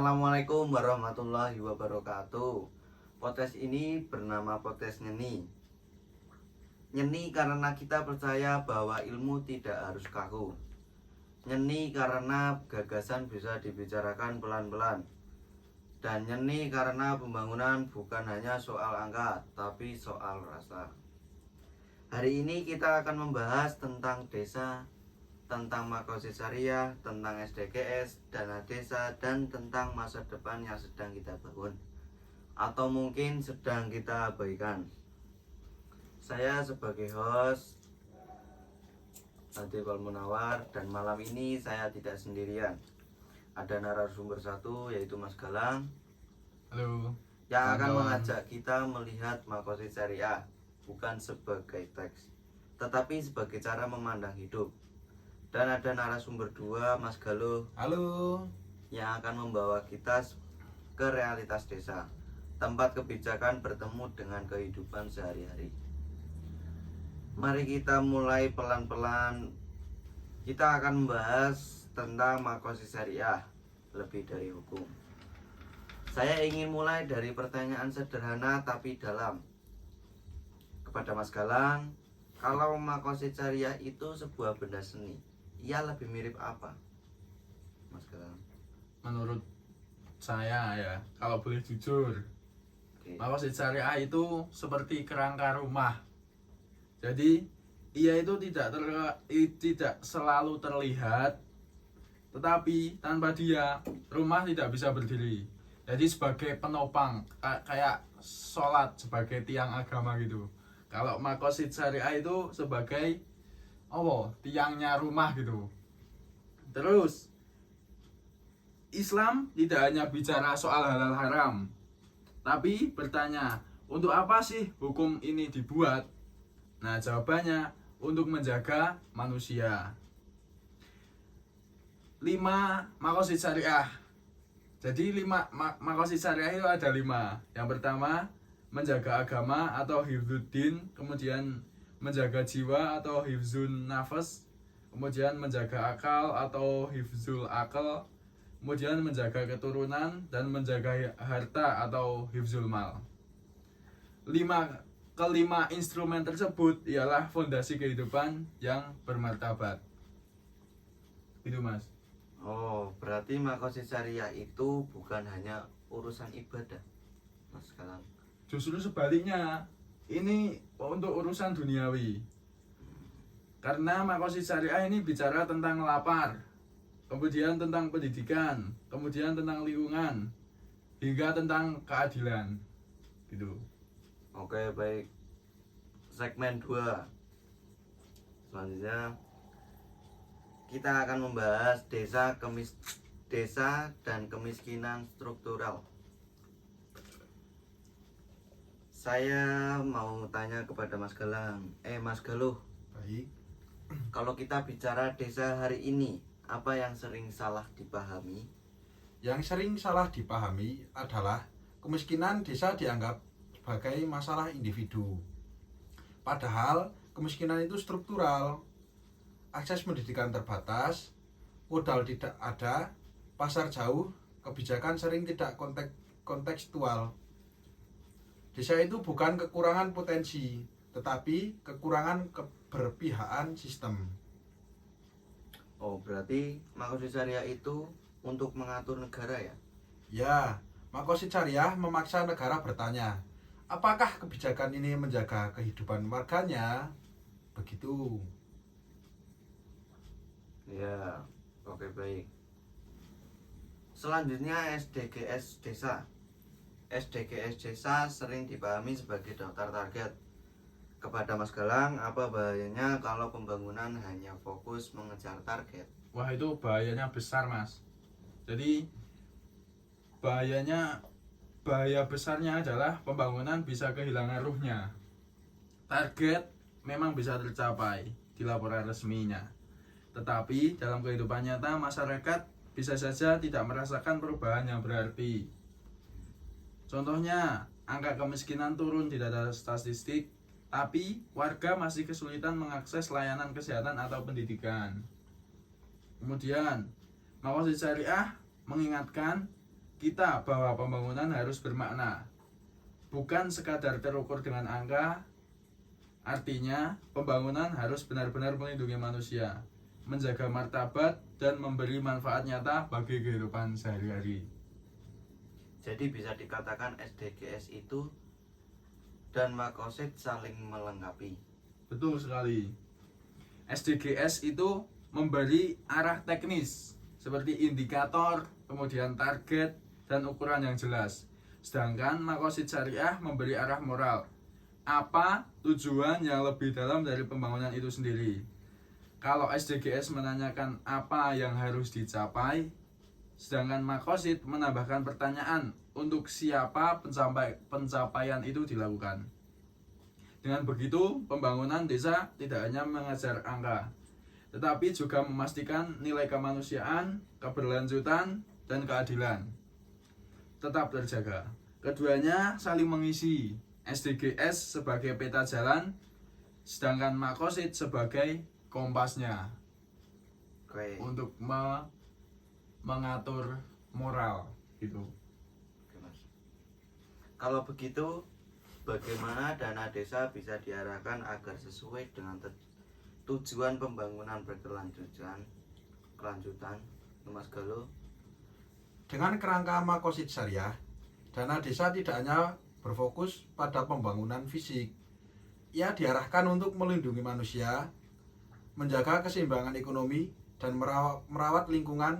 Assalamualaikum warahmatullahi wabarakatuh. Podcast ini bernama Podcast Nyeni. Nyeni karena kita percaya bahwa ilmu tidak harus kaku. Nyeni karena gagasan bisa dibicarakan pelan-pelan. Dan nyeni karena pembangunan bukan hanya soal angka, tapi soal rasa. Hari ini kita akan membahas tentang desa, tentang Makosid Syariah, tentang SDGs, dana desa, dan tentang masa depan yang sedang kita bangun atau mungkin sedang kita abaikan. Saya sebagai host Nadif Al-Munawar, dan malam ini saya tidak sendirian. Ada narasumber satu, yaitu Mas Galang. Halo. Yang akan Kawan. mengajak kita melihat Makosid Syariah bukan sebagai teks, tetapi sebagai cara memandang hidup. Dan ada narasumber dua, Mas Galuh, Halo. yang akan membawa kita ke realitas desa, tempat kebijakan bertemu dengan kehidupan sehari-hari. Mari kita mulai pelan-pelan. Kita akan membahas tentang Makosid Syariah, lebih dari hukum. Saya ingin mulai dari pertanyaan sederhana tapi dalam. Kepada Mas Galang, kalau Makosid Syariah itu sebuah benda seni, ia lebih mirip apa, Mas Galang? Menurut saya ya, kalau boleh jujur, Oke. Makosid Syariah itu seperti kerangka rumah. Jadi ia itu tidak selalu terlihat, tetapi tanpa dia rumah tidak bisa berdiri. Jadi sebagai penopang, kayak sholat sebagai tiang agama gitu. Kalau Makosid Syariah itu sebagai tiangnya rumah gitu. Terus Islam tidak hanya bicara soal halal haram, tapi bertanya, untuk apa sih hukum ini dibuat? Nah, jawabannya untuk menjaga manusia. 5 Makosid Syariah. Jadi 5 Makosid Syariah itu ada 5. Yang pertama, menjaga agama atau hifdzuddin, kemudian menjaga jiwa atau hifzun nafas, kemudian menjaga akal atau hifzul akal, kemudian menjaga keturunan, dan menjaga harta atau hifzul mal. Kelima instrumen tersebut ialah fondasi kehidupan yang bermartabat. Itu Mas. Oh, berarti Makosid Syariah itu bukan hanya urusan ibadah, Mas Galang. Justru sebaliknya, ini untuk urusan duniawi. Karena Makosid Syariah ini bicara tentang lapar, kemudian tentang pendidikan, kemudian tentang lingkungan, hingga tentang keadilan. Gitu. Oke, baik. Segmen 2. Selanjutnya kita akan membahas desa dan kemiskinan struktural. Saya mau tanya kepada Mas Galang. Mas Galuh, Baik. kalau kita bicara desa hari ini, apa yang sering salah dipahami? Yang sering salah dipahami adalah kemiskinan desa dianggap sebagai masalah individu. Padahal kemiskinan itu struktural. Akses pendidikan terbatas, modal tidak ada, pasar jauh, kebijakan sering tidak kontekstual. Desa itu bukan kekurangan potensi, tetapi kekurangan keberpihakan sistem. Oh, berarti Makosid Syariah itu untuk mengatur negara ya? Ya, Makosid Syariah memaksa negara bertanya, apakah kebijakan ini menjaga kehidupan warganya? Begitu. Ya, oke, baik. Selanjutnya SDGs desa. SDGs desa sering dipahami sebagai daftar target. Kepada Mas Galang, apa bahayanya kalau pembangunan hanya fokus mengejar target? Wah, itu bahayanya besar Mas. Jadi bahaya besarnya adalah pembangunan bisa kehilangan ruhnya. Target memang bisa tercapai di laporan resminya, tetapi dalam kehidupan nyata masyarakat bisa saja tidak merasakan perubahan yang berarti. Contohnya, angka kemiskinan turun di data statistik, tapi warga masih kesulitan mengakses layanan kesehatan atau pendidikan. Kemudian, Makosid Syariah mengingatkan kita bahwa pembangunan harus bermakna, bukan sekadar terukur dengan angka. Artinya, pembangunan harus benar-benar melindungi manusia, menjaga martabat, dan memberi manfaat nyata bagi kehidupan sehari-hari. Jadi bisa dikatakan SDGs itu dan Makosid saling melengkapi. Betul sekali. SDGs itu memberi arah teknis seperti indikator, kemudian target, dan ukuran yang jelas. Sedangkan Makosid Syariah memberi arah moral. Apa tujuan yang lebih dalam dari pembangunan itu sendiri? Kalau SDGs menanyakan apa yang harus dicapai, sedangkan Makosid menambahkan pertanyaan untuk siapa pencapaian itu dilakukan. Dengan begitu, pembangunan desa tidak hanya mengejar angka, tetapi juga memastikan nilai kemanusiaan, keberlanjutan, dan keadilan tetap terjaga. Keduanya saling mengisi, SDGs sebagai peta jalan, sedangkan Makosid sebagai kompasnya Oke. untuk mengatur moral gitu. Oke, Mas. Kalau begitu, bagaimana dana desa bisa diarahkan agar sesuai dengan tujuan pembangunan berkelanjutan? Mas Galuh. Dengan kerangka Makosid Syariah, dana desa tidak hanya berfokus pada pembangunan fisik. Ia diarahkan untuk melindungi manusia, menjaga keseimbangan ekonomi, dan merawat lingkungan.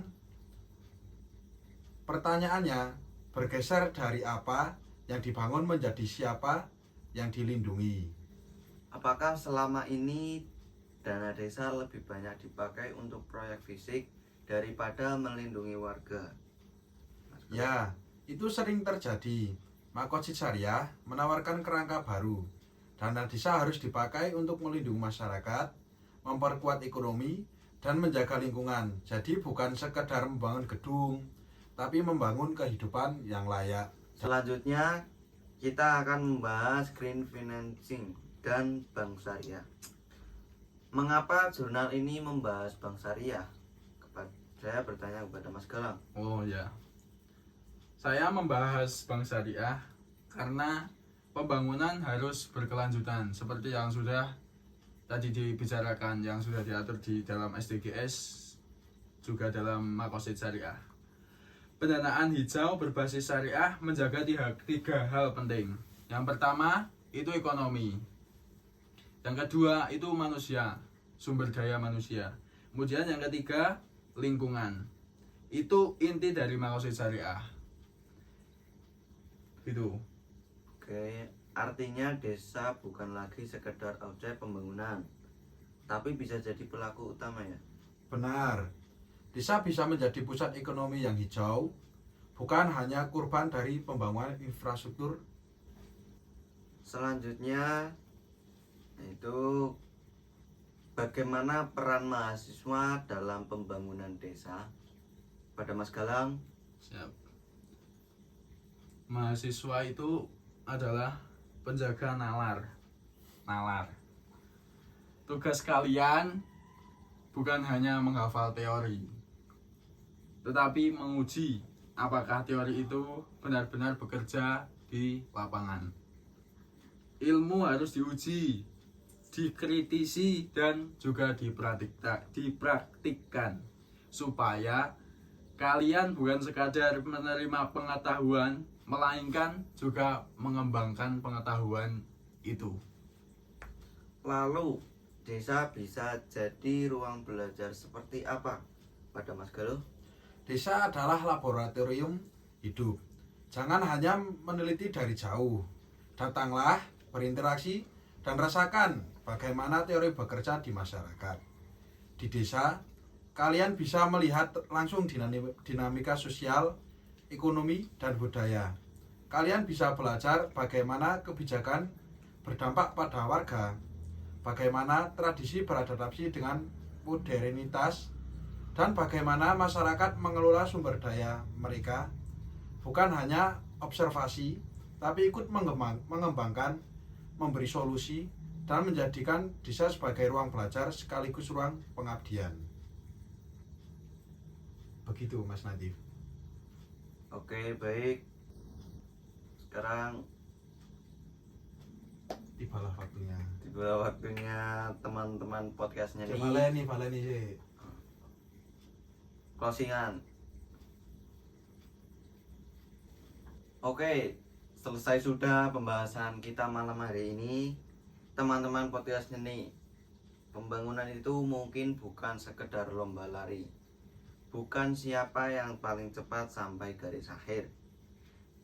Pertanyaannya, bergeser dari apa yang dibangun menjadi siapa yang dilindungi. Apakah selama ini dana desa lebih banyak dipakai untuk proyek fisik daripada melindungi warga? Ya, itu sering terjadi. Makosid Syariah menawarkan kerangka baru. Dana desa harus dipakai untuk melindungi masyarakat, memperkuat ekonomi, dan menjaga lingkungan. Jadi bukan sekedar membangun gedung, tapi membangun kehidupan yang layak. Selanjutnya kita akan membahas green financing dan bank syariah. Mengapa jurnal ini membahas bank syariah? Saya bertanya kepada Mas Galang. Oh ya, saya membahas bank syariah karena pembangunan harus berkelanjutan seperti yang sudah tadi dibicarakan, yang sudah diatur di dalam SDGs, juga dalam Makosid Syariah. Pendanaan hijau berbasis syariah menjaga tiga hal penting. Yang pertama itu ekonomi, yang kedua itu manusia, sumber daya manusia, kemudian yang ketiga lingkungan. Itu inti dari Makosid Syariah itu. Oke, artinya desa bukan lagi sekedar objek pembangunan, tapi bisa jadi pelaku utama ya. Benar, desa bisa menjadi pusat ekonomi yang hijau, bukan hanya kurban dari pembangunan infrastruktur. Selanjutnya itu bagaimana peran mahasiswa dalam pembangunan desa? Pada Mas Galang. Siap. Mahasiswa itu adalah penjaga nalar. Tugas kalian bukan hanya menghafal teori, tetapi menguji apakah teori itu benar-benar bekerja di lapangan. Ilmu harus diuji, dikritisi, dan juga dipraktikkan supaya kalian bukan sekadar menerima pengetahuan, melainkan juga mengembangkan pengetahuan itu. Lalu desa bisa jadi ruang belajar seperti apa pada Mas Galuh? Desa adalah laboratorium hidup. Jangan hanya meneliti dari jauh. Datanglah, berinteraksi, dan rasakan bagaimana teori bekerja di masyarakat. Di desa, kalian bisa melihat langsung dinamika sosial, ekonomi, dan budaya. Kalian bisa belajar bagaimana kebijakan berdampak pada warga, bagaimana tradisi beradaptasi dengan modernitas, dan bagaimana masyarakat mengelola sumber daya mereka. Bukan hanya observasi, tapi ikut mengembangkan, memberi solusi, dan menjadikan desa sebagai ruang belajar sekaligus ruang pengabdian. Begitu Mas Nadif. Oke, baik. Sekarang Tibalah waktunya. tiba waktunya teman-teman podcastnya Cek nih baleni sih. closingan. Oke, selesai sudah pembahasan kita malam hari ini. Teman-teman podcastnya nih, pembangunan itu mungkin bukan sekedar lomba lari, bukan siapa yang paling cepat sampai garis akhir.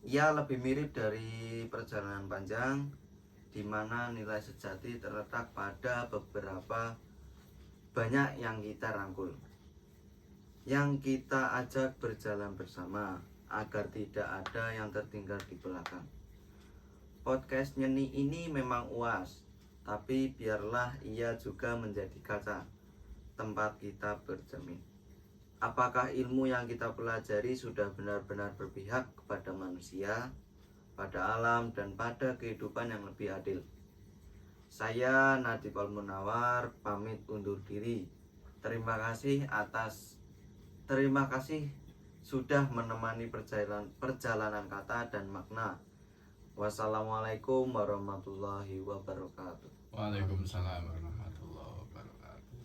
Ia lebih mirip dari perjalanan panjang di mana nilai sejati terletak pada beberapa banyak yang kita rangkul, yang kita ajak berjalan bersama agar tidak ada yang tertinggal di belakang. Podcast Nyeni ini memang UAS, tapi biarlah ia juga menjadi kaca tempat kita bercermin. Apakah ilmu yang kita pelajari sudah benar-benar berpihak kepada manusia, pada alam, dan pada kehidupan yang lebih adil? Saya Nadib Al-Munawar pamit undur diri. Terima kasih sudah menemani perjalanan kata dan makna. Wassalamualaikum warahmatullahi wabarakatuh. Waalaikumsalam warahmatullahi wabarakatuh.